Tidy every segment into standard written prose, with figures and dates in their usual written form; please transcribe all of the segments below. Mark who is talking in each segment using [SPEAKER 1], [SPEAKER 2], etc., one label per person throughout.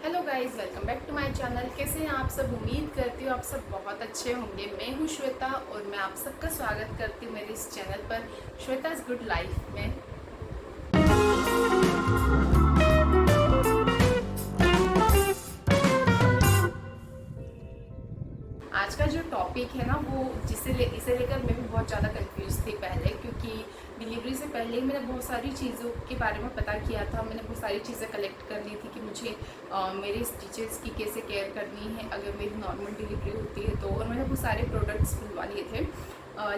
[SPEAKER 1] Hello guys, welcome back to my channel. कैसे हैं आप सब? उम्मीद करती हूँ आप सब बहुत अच्छे होंगे। मैं हूँ श्वेता और मैं आप सबका स्वागत करती हूँ मेरे इस चैनल पर, श्वेताज गुड लाइफ में। आज का जो टॉपिक है ना, वो इसे लेकर मैं भी बहुत ज़्यादा कंफ्यूज थी पहले, क्योंकि डिलीवरी से पहले ही मैंने बहुत सारी चीज़ों के बारे में पता किया था। मैंने बहुत सारी चीज़ें कलेक्ट कर ली थी कि मुझे मेरे स्टिचेस की कैसे केयर करनी है अगर मेरी नॉर्मल डिलीवरी होती है तो। और मैंने बहुत सारे प्रोडक्ट्स बुलवा लिए थे।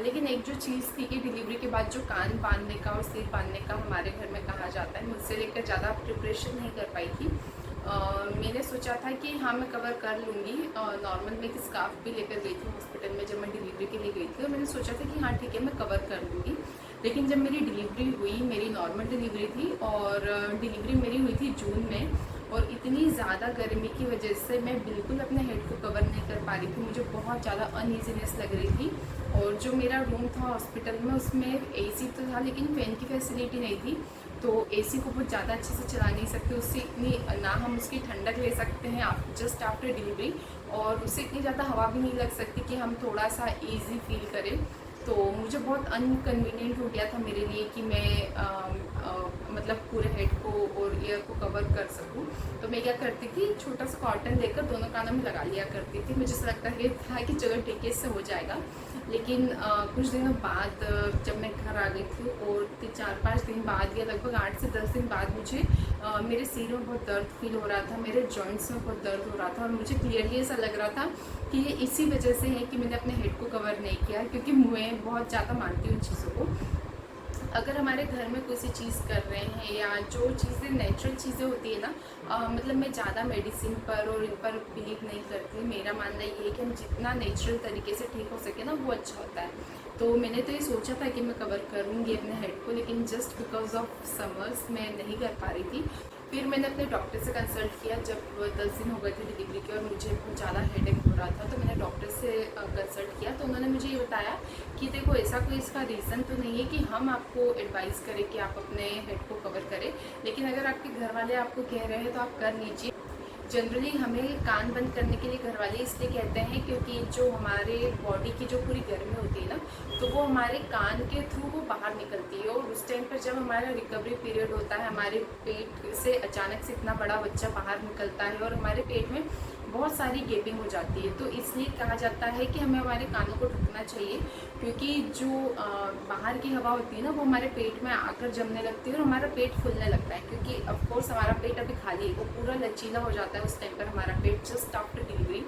[SPEAKER 1] लेकिन एक जो चीज़ थी कि डिलीवरी के बाद जो कान बांधने का और सिर बांधने का हमारे घर में कहा जाता है, मुझसे लेकर ज़्यादा प्रिपरेशन नहीं कर पाई थी। मैंने सोचा था कि हाँ, मैं कवर कर लूँगी। नॉर्मल में एक स्कार्फ भी लेकर गई थी हॉस्पिटल में जब मैं डिलीवरी के लिए गई थी, और मैंने सोचा था कि हाँ ठीक है, मैं कवर कर लूँगी। लेकिन जब मेरी डिलीवरी हुई, मेरी नॉर्मल डिलीवरी थी और डिलीवरी मेरी हुई थी जून में, और इतनी ज़्यादा गर्मी की वजह से मैं बिल्कुल अपने हेड को कवर नहीं कर पा रही थी। मुझे बहुत ज़्यादा अनईजीनेस लग रही थी। और जो मेरा रूम था हॉस्पिटल में, उसमें एसी तो था लेकिन फ़ैन की फैसिलिटी नहीं थी। तो एसी को बहुत ज़्यादा अच्छे से चला नहीं सकते, उससे इतनी ना हम उसकी ठंडक ले सकते हैं जस्ट आफ्टर डिलीवरी, और उससे इतनी ज़्यादा हवा भी नहीं लग सकती कि हम थोड़ा सा ईजी फील करें। तो मुझे बहुत अनकन्वीनियंट हो गया था मेरे लिए कि मैं मतलब पूरे हेड को और ईयर को कवर कर सकूं। तो मैं क्या करती थी, छोटा सा कॉटन लेकर दोनों कानों में लगा लिया करती थी। मुझे ऐसा लगता था कि चलो ठीक है, इससे हो जाएगा। लेकिन कुछ दिनों बाद जब मैं घर आ गई थी, और 4-5 दिन बाद या लगभग 8 से 10 दिन बाद मुझे मेरे सिर में बहुत दर्द फील हो रहा था, मेरे जॉइंट्स में बहुत दर्द हो रहा था, और मुझे क्लियरली ऐसा लग रहा था कि ये इसी वजह से है कि मैंने अपने हेड को कवर नहीं किया। क्योंकि मैं बहुत ज़्यादा मानती हूँ इन चीज़ों को। अगर हमारे घर में कोई सी चीज़ कर रहे हैं, या जो चीज़ें नेचुरल चीज़ें होती है ना, मतलब मैं ज़्यादा मेडिसिन पर और इन पर बिलीव नहीं करती। मेरा मानना ये है कि हम जितना नेचुरल तरीके से ठीक हो सके ना, वो अच्छा होता है। तो मैंने तो ये सोचा था कि मैं कवर करूँगी अपने हेड को, लेकिन जस्ट बिकॉज ऑफ समर्स मैं नहीं कर पा रही थी। फिर मैंने अपने डॉक्टर से कंसल्ट किया जब 10 दिन हो गए थे डिलीवरी के, और मुझे बहुत ज़्यादा हेडेक हो रहा था। तो मैंने डॉक्टर से कंसल्ट किया, तो उन्होंने मुझे ये बताया कि देखो, ऐसा कोई इसका रीज़न तो नहीं है कि हम आपको एडवाइस करें कि आप अपने हेड को कवर करें, लेकिन अगर आपके घर वाले आपको कह रहे हैं तो आप कर लीजिए। जनरली हमें कान बंद करने के लिए घर वाले इसलिए कहते हैं क्योंकि जो हमारे बॉडी की जो पूरी गर्मी होती है ना, तो वो हमारे कान के थ्रू वो बाहर निकलती है। और उस टाइम पर जब हमारा रिकवरी पीरियड होता है, हमारे पेट से अचानक से इतना बड़ा बच्चा बाहर निकलता है और हमारे पेट में बहुत सारी गेपिंग हो जाती है। तो इसलिए कहा जाता है कि हमें हमारे कानों को ढकना चाहिए, क्योंकि जो बाहर की हवा होती है ना, वो हमारे पेट में आकर जमने लगती है और हमारा पेट फूलने लगता है। क्योंकि ऑफकोर्स हमारा पेट अभी खाली है, वो पूरा लचीला हो जाता है उस टाइम पर हमारा पेट, जस्ट आफ्टर डिलीवरी।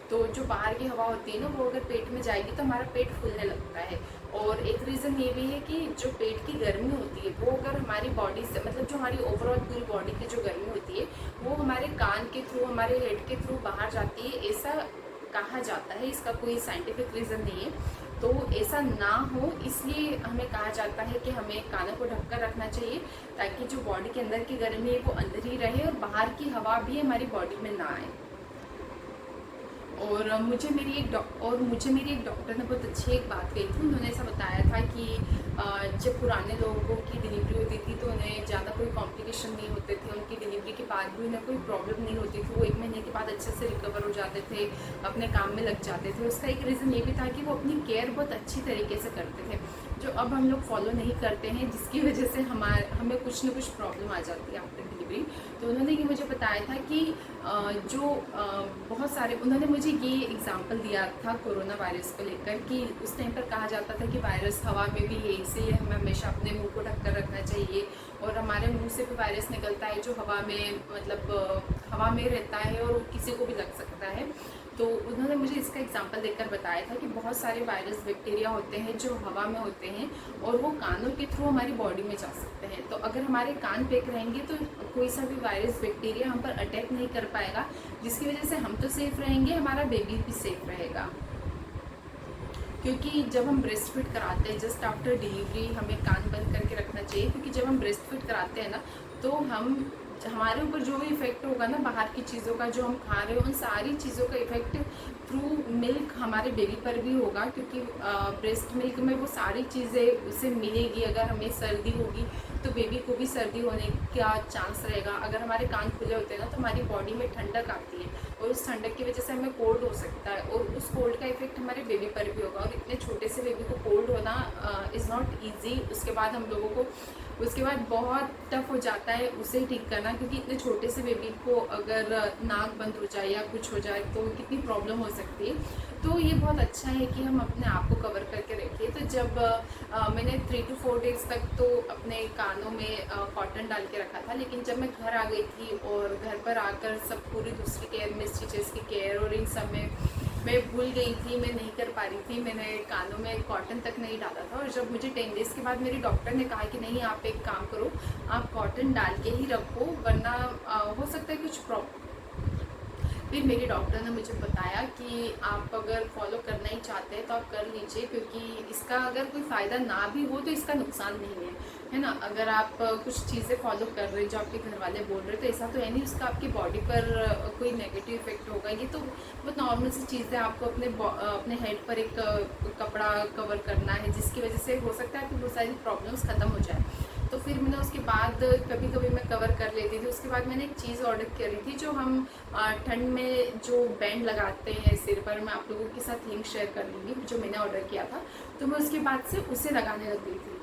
[SPEAKER 1] तो जो बाहर की हवा होती है ना, वो अगर पेट में जाएगी तो हमारा पेट फूलने लगता है। और एक रीज़न ये भी है कि जो पेट की गर्मी होती है, वो अगर हमारी बॉडी से, मतलब जो हमारी ओवरऑल पूरी बॉडी की जो गर्मी होती है, वो हमारे कान के थ्रू, हमारे हेड के थ्रू बाहर जाती है, ऐसा कहा जाता है। इसका कोई साइंटिफिक रीज़न नहीं है। तो ऐसा ना हो, इसलिए हमें कहा जाता है कि हमें कानों को ढककर रखना चाहिए, ताकि जो बॉडी के अंदर की गर्मी है वो अंदर ही रहे और बाहर की हवा भी हमारी बॉडी में ना आए। और मुझे मेरी एक डॉक्टर ने बहुत अच्छी एक बात कही थी। उन्होंने ऐसा बताया था कि जब पुराने लोगों की डिलीवरी होती थी तो उन्हें ज़्यादा कोई कॉम्प्लिकेशन नहीं होते थे, उनकी डिलीवरी के बाद भी उन्हें कोई प्रॉब्लम नहीं होती थी। वो 1 महीने के बाद अच्छे से रिकवर हो जाते थे, अपने काम में लग जाते थे। उसका एक रीज़न ये भी था कि वो अपनी केयर बहुत अच्छी तरीके से करते थे, जो अब हम लोग फॉलो नहीं करते हैं, जिसकी वजह से हमें कुछ ना कुछ प्रॉब्लम आ जाती है आफ्टर डिलीवरी। तो उन्होंने ये मुझे बताया था कि बहुत सारे, उन्होंने मुझे ये एग्जांपल दिया था कोरोना वायरस को लेकर, कि उस टाइम पर कहा जाता था कि वायरस हवा में भी है, इसलिए हमें हमेशा अपने मुंह को ढककर रखना चाहिए। और हमारे मुंह से भी वायरस निकलता है जो हवा में, मतलब हवा में रहता है और किसी को भी लग सकता है। तो उन्होंने मुझे इसका एग्जांपल देकर बताया था कि बहुत सारे वायरस बैक्टीरिया होते हैं जो हवा में होते हैं, और वो कानों के थ्रू हमारी बॉडी में जा सकते हैं। तो अगर हमारे कान पैक रहेंगे तो कोई सा भी वायरस बैक्टीरिया हम पर अटैक नहीं कर पाएगा, जिसकी वजह से हम तो सेफ रहेंगे, हमारा बेबी भी सेफ रहेगा। क्योंकि जब हम ब्रेस्ट फीड कराते हैं जस्ट आफ्टर डिलीवरी, हमें कान बंद करके रखना चाहिए। क्योंकि जब हम ब्रेस्ट फीड कराते हैं ना, तो हमारे ऊपर जो भी इफ़ेक्ट होगा ना बाहर की चीज़ों का, जो हम खा रहे हैं, उन सारी चीज़ों का इफ़ेक्ट थ्रू मिल्क हमारे बेबी पर भी होगा। क्योंकि ब्रेस्ट मिल्क में वो सारी चीज़ें उसे मिलेगी। अगर हमें सर्दी होगी तो बेबी को भी सर्दी होने का चांस रहेगा। अगर हमारे कान खुले होते हैं ना तो हमारी बॉडी में ठंडक आती है और उस ठंडक की वजह से हमें कोल्ड हो सकता है और उस कोल्ड का इफेक्ट हमारे बेबी पर भी होगा। और इतने छोटे से बेबी को कोल्ड होना इज़ नॉट ईजी। उसके बाद हम लोगों को उसके बाद बहुत टफ हो जाता है उसे ठीक करना, क्योंकि इतने छोटे से बेबी को अगर नाक बंद हो जाए या कुछ हो जाए तो कितनी प्रॉब्लम हो सकती है। तो ये बहुत अच्छा है कि हम अपने आप को कवर करके रखें। तो जब मैंने 3 to 4 डेज़ तक तो अपने कानों में कॉटन डाल के रखा था, लेकिन जब मैं घर आ गई थी और घर पर आकर सब पूरी दूसरी केयर में स्टिचेस की केयर और इन सब में मैं भूल गई थी, मैं नहीं कर पा रही थी, मैंने कानों में कॉटन तक नहीं डाला था। और जब मुझे 10 डेज़ के बाद मेरी डॉक्टर ने कहा कि नहीं, आप एक काम करो, आप कॉटन डाल के ही रखो, वरना हो सकता है कुछ प्रॉब्लम। फिर मेरी डॉक्टर ने मुझे बताया कि आप अगर फॉलो करना ही चाहते हैं तो आप कर लीजिए, क्योंकि इसका अगर कोई फ़ायदा ना भी हो तो इसका नुकसान नहीं है ना। अगर आप कुछ चीज़ें फॉलो कर रहे हैं जो आपके घर वाले बोल रहे, तो ऐसा तो है नहीं उसका आपकी बॉडी पर कोई नेगेटिव इफेक्ट होगा। ये तो बहुत नॉर्मल सी चीज़ है। आपको अपने हेड पर एक कपड़ा कवर करना है, जिसकी वजह से हो सकता है आपकी बहुत सारी प्रॉब्लम्स ख़त्म हो जाए। तो फिर मैंने उसके बाद कभी कभी मैं कवर कर लेती थी। उसके बाद मैंने एक चीज़ ऑर्डर करी थी जो हम ठंड में जो बैंड लगाते हैं सिर पर, मैं आप लोगों के साथ लिंक शेयर कर लूँगी, जो मैंने ऑर्डर किया था। तो मैं उसके बाद से उसे लगाने लग गई थी।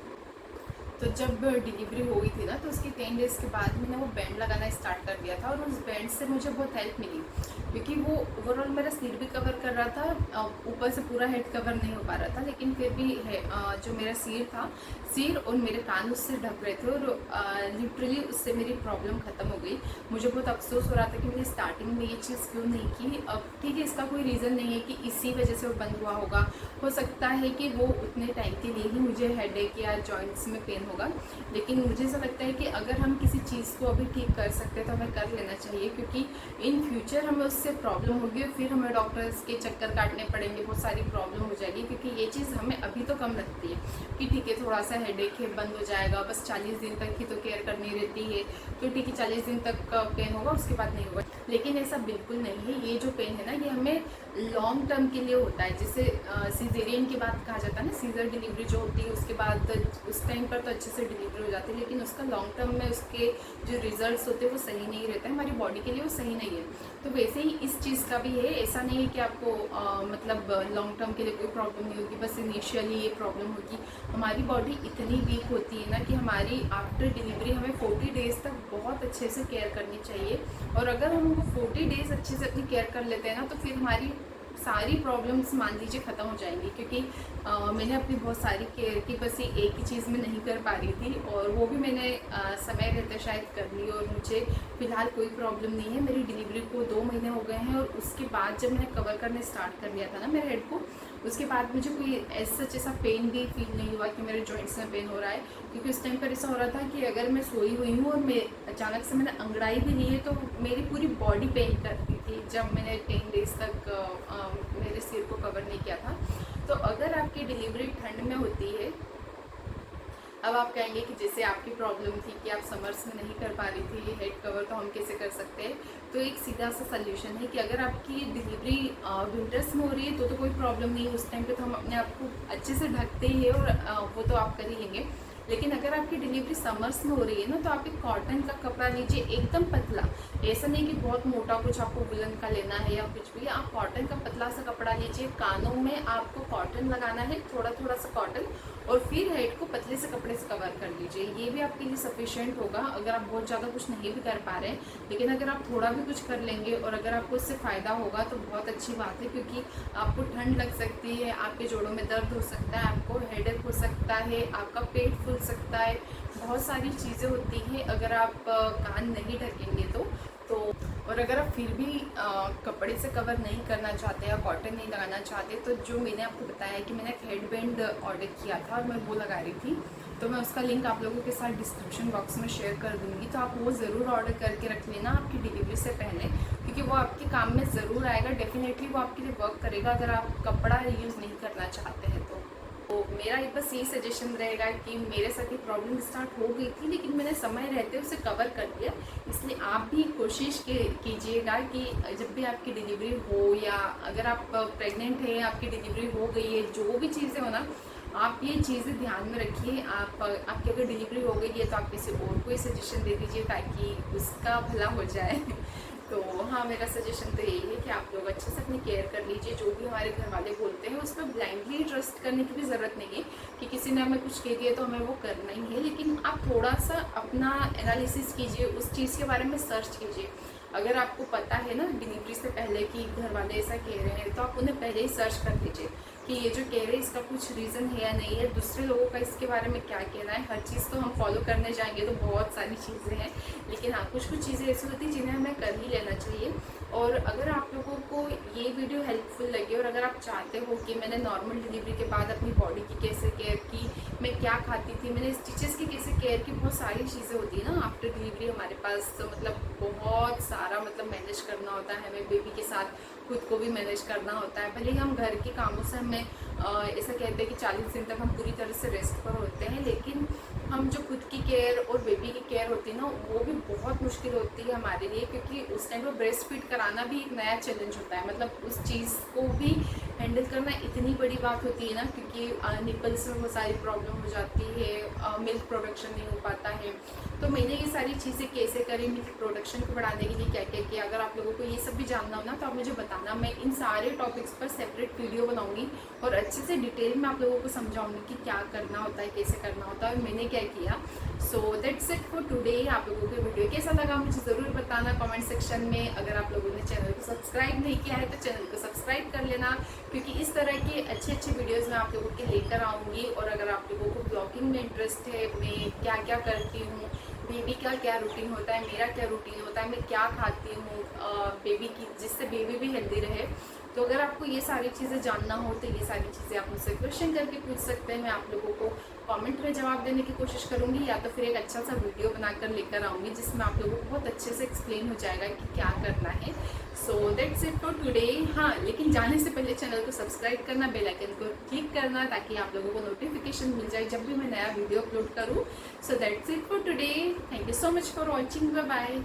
[SPEAKER 1] तो जब डिलीवरी हो गई थी ना, तो उसके 10 डेज़ के बाद मैंने वो बैंड लगाना स्टार्ट कर दिया था और उस बैंड से मुझे बहुत हेल्प मिली, क्योंकि वो ओवरऑल मेरा सिर भी कवर कर रहा था, ऊपर से पूरा हेड कवर नहीं हो पा रहा था, लेकिन फिर भी जो मेरा सिर और मेरे कान उससे ढक रहे थे और लिटरली उससे मेरी प्रॉब्लम ख़त्म हो गई। मुझे बहुत अफसोस हो रहा था कि मैंने स्टार्टिंग में ये चीज़ क्यों नहीं की। अब ठीक है, इसका कोई रीज़न नहीं है कि इसी वजह से वो बंद हुआ होगा। हो सकता है कि वो उतने टाइम के लिए ही मुझे हेडेक या जॉइंट्स में पेन होगा, लेकिन मुझे ऐसा लगता है कि अगर हम किसी चीज़ को अभी ठीक कर सकते हैं तो हमें कर लेना चाहिए, क्योंकि इन फ्यूचर हमें उससे प्रॉब्लम होगी और फिर हमें डॉक्टर्स के चक्कर काटने पड़ेंगे, बहुत सारी प्रॉब्लम हो जाएगी। क्योंकि ये चीज़ हमें अभी तो कम लगती है कि ठीक है, थोड़ा सा हेडेक है, बंद हो जाएगा, बस 40 दिन तक ही तो केयर करनी रहती है, तो ठीक है 40 दिन तक का पेन होगा, उसके बाद नहीं होगा। लेकिन ऐसा बिल्कुल नहीं है। ये जो पेन है ना, ये हमें लॉन्ग टर्म के लिए होता है। जैसे सीजेरियन की बात कहा जाता है ना, सीजर डिलीवरी जो होती है उसके बाद उस टाइम पर तो अच्छे से डिलीवरी हो जाती है, लेकिन उसका लॉन्ग टर्म में उसके जो रिजल्ट्स होते हैं वो सही नहीं रहते हैं, हमारी बॉडी के लिए वो सही नहीं है। तो वैसे ही इस चीज़ का भी है। ऐसा नहीं है कि आपको मतलब लॉन्ग टर्म के लिए कोई प्रॉब्लम नहीं होगी, बस इनिशियली ये प्रॉब्लम होगी। हमारी बॉडी इतनी वीक होती है ना कि हमारी आफ्टर डिलीवरी हमें 40 डेज़ तक बहुत अच्छे से केयर करनी चाहिए। और अगर हम वो 40 डेज़ अच्छे से अपनी केयर कर लेते हैं ना, तो फिर हमारी सारी प्रॉब्लम्स मान लीजिए ख़त्म हो जाएंगी। क्योंकि मैंने अपनी बहुत सारी केयर की, बस ये एक ही चीज़ में नहीं कर पा रही थी, और वो भी मैंने समय रहते शायद कर ली, और मुझे फ़िलहाल कोई प्रॉब्लम नहीं है। मेरी डिलीवरी को 2 महीने हो गए हैं, और उसके बाद जब मैंने कवर करने स्टार्ट कर लिया था ना मेरे हेड को, उसके बाद मुझे कोई ऐसा पेन भी फील नहीं हुआ कि मेरे जॉइंट्स में पेन हो रहा है। क्योंकि उस टाइम पर ऐसा हो रहा था कि अगर मैं सोई हुई हूँ और मैं अचानक से मैंने अंगड़ाई भी ली है तो मेरी पूरी बॉडी पेन करती थी, जब मैंने 10 डेज़ तक मेरे सिर को कवर नहीं किया था। तो अगर आपकी डिलीवरी ठंड में होती है, अब आप कहेंगे कि जैसे आपकी प्रॉब्लम थी कि आप समर्स में नहीं कर पा रही थी हेड कवर, तो हम कैसे कर सकते हैं। तो एक सीधा सा सल्यूशन है कि अगर आपकी डिलीवरी विंटर्स में हो रही है तो कोई प्रॉब्लम नहीं है, उस टाइम पे तो हम अपने आप को अच्छे से ढकते ही है और वो तो आप कर ही लेंगे। लेकिन अगर आपकी डिलीवरी समर्स में हो रही है ना, तो आप एक कॉटन का कपड़ा लीजिए, एकदम पतला। ऐसा नहीं कि बहुत मोटा कुछ आपको वुलन का लेना है या कुछ भी, आप कॉटन का पतला सा कपड़ा लीजिए। कानों में आपको कॉटन लगाना है, थोड़ा थोड़ा सा कॉटन, और फिर हेड को पतले से कपड़े से कवर कर लीजिए। ये भी आपके लिए सफिशिएंट होगा अगर आप बहुत ज़्यादा कुछ नहीं भी कर पा रहे हैं। लेकिन अगर आप थोड़ा भी कुछ कर लेंगे और अगर आपको उससे फ़ायदा होगा तो बहुत अच्छी बात है, क्योंकि आपको ठंड लग सकती है, आपके जोड़ों में दर्द हो सकता है, आपको हेडेक हो सकता है, आपका पेट फूल सकता है, बहुत सारी चीज़ें होती हैं अगर आप कान नहीं ढकेंगे तो। और अगर आप फिर भी कपड़े से कवर नहीं करना चाहते या कॉटन नहीं लगाना चाहते, तो जो मैंने आपको बताया कि मैंने एक हेड बैंड ऑर्डर किया था और मैं वो लगा रही थी, तो मैं उसका लिंक आप लोगों के साथ डिस्क्रिप्शन बॉक्स में शेयर कर दूँगी। तो आप वो ज़रूर ऑर्डर करके रख लेना आपकी डिलीवरी से पहले, क्योंकि वो आपके काम में ज़रूर आएगा। डेफिनेटली वो आपके लिए वर्क करेगा अगर आप कपड़ा यूज़ नहीं करना चाहते हैं तो मेरा बस यही सजेशन रहेगा कि मेरे साथ ये प्रॉब्लम स्टार्ट हो गई थी, लेकिन मैंने समय रहते उसे कवर कर दिया। इसलिए आप भी कोशिश कीजिएगा कि जब भी आपकी डिलीवरी हो, या अगर आप प्रेग्नेंट हैं, आपकी डिलीवरी हो गई है, जो भी चीज़ें हो ना, आप ये चीज़ें ध्यान में रखिए। आपकी अगर डिलीवरी हो गई है तो आप किसी और को सजेशन दे दीजिए ताकि उसका भला हो जाए। तो हाँ, मेरा सजेशन तो यही है कि आप लोग अच्छे से अपनी केयर कर लीजिए। जो भी हमारे घर वाले बोलते हैं उस पर ब्लाइंडली ट्रस्ट करने की भी ज़रूरत नहीं है कि किसी ने हमें कुछ कह दिया तो हमें वो करना ही है। लेकिन आप थोड़ा सा अपना एनालिसिस कीजिए, उस चीज़ के बारे में सर्च कीजिए। अगर आपको पता है ना डिलीवरी से पहले कि घर वाले ऐसा कह रहे हैं तो आप उन्हें पहले ही सर्च कर लीजिए कि ये जो कह रहे हैं इसका कुछ रीज़न है या नहीं है, दूसरे लोगों का इसके बारे में क्या कहना है। हर चीज़ तो हम फॉलो करने जाएंगे तो बहुत सारी चीज़ें हैं, लेकिन हाँ कुछ कुछ चीज़ें ऐसी होती हैं जिन्हें हमें कर ही लेना चाहिए। और अगर आप लोगों को ये वीडियो हेल्पफुल लगे और अगर आप चाहते हो कि मैंने नॉर्मल डिलीवरी के बाद अपनी बॉडी की कैसे केयर की, मैं क्या खाती थी, मैंने स्टिचेस की कैसे केयर की, बहुत सारी चीज़ें होती है ना आफ्टर डिलीवरी हमारे पास। तो मतलब बहुत सारा मैनेज करना होता है हमें, बेबी के साथ खुद को भी मैनेज करना होता है। भले ही हम घर के कामों से हमें ऐसा कहते हैं कि 40 दिन तक हम पूरी तरह से रेस्ट पर होते हैं, लेकिन हम जो खुद की केयर और बेबी की केयर होती है ना वो भी बहुत मुश्किल होती है हमारे लिए, क्योंकि उस टाइम पर ब्रेस्ट फीड कराना भी एक नया चैलेंज होता है। मतलब उस चीज़ को भी हैंडल करना इतनी बड़ी बात होती है ना, क्योंकि निपल्स में बहुत सारी प्रॉब्लम हो जाती है, मिल्क प्रोडक्शन नहीं हो पाता है। तो मैंने ये सारी चीज़ें कैसे करी, मिल्क प्रोडक्शन को बढ़ाने के लिए क्या क्या किया, अगर आप लोगों को ये सब भी जानना हो ना तो आप मुझे बताना। मैं इन सारे टॉपिक्स पर सेपरेट वीडियो बनाऊंगी और अच्छे से डिटेल में आप लोगों को समझाऊंगी कि क्या करना होता है, कैसे करना होता है और मैंने क्या किया। सो दैट्स इट फॉर टुडे। आप लोगों को वीडियो कैसा लगा मुझे ज़रूर बताना कमेंट सेक्शन में। अगर आप लोगों ने चैनल को सब्सक्राइब नहीं किया है तो चैनल को सब्सक्राइब कर लेना, क्योंकि इस तरह के अच्छे अच्छे वीडियोज़ मैं आप लोगों के लेकर आऊँगी। और अगर आप लोगों को ब्लॉगिंग में इंटरेस्ट है, मैं क्या क्या करती हूँ, बेबी का क्या रूटीन होता है, मेरा क्या रूटीन होता है, मैं क्या खाती हूँ बेबी की, जिससे बेबी भी हेल्दी रहे, तो अगर आपको ये सारी चीज़ें जानना हो तो ये सारी चीज़ें आप मुझसे क्वेश्चन करके पूछ सकते हैं। मैं आप लोगों को कमेंट में जवाब देने की कोशिश करूँगी, या तो फिर एक अच्छा सा वीडियो बनाकर लेकर आऊँगी जिसमें आप लोगों को बहुत अच्छे से एक्सप्लेन हो जाएगा कि क्या करना है। सो दैट्स इट फॉर टुडे। हाँ, लेकिन जाने से पहले चैनल को सब्सक्राइब करना, बेल आइकन को क्लिक करना, ताकि आप लोगों को नोटिफिकेशन मिल जाए जब भी मैं नया वीडियो अपलोड करूँ। So that's it for today. Thank you so much for watching. Bye bye.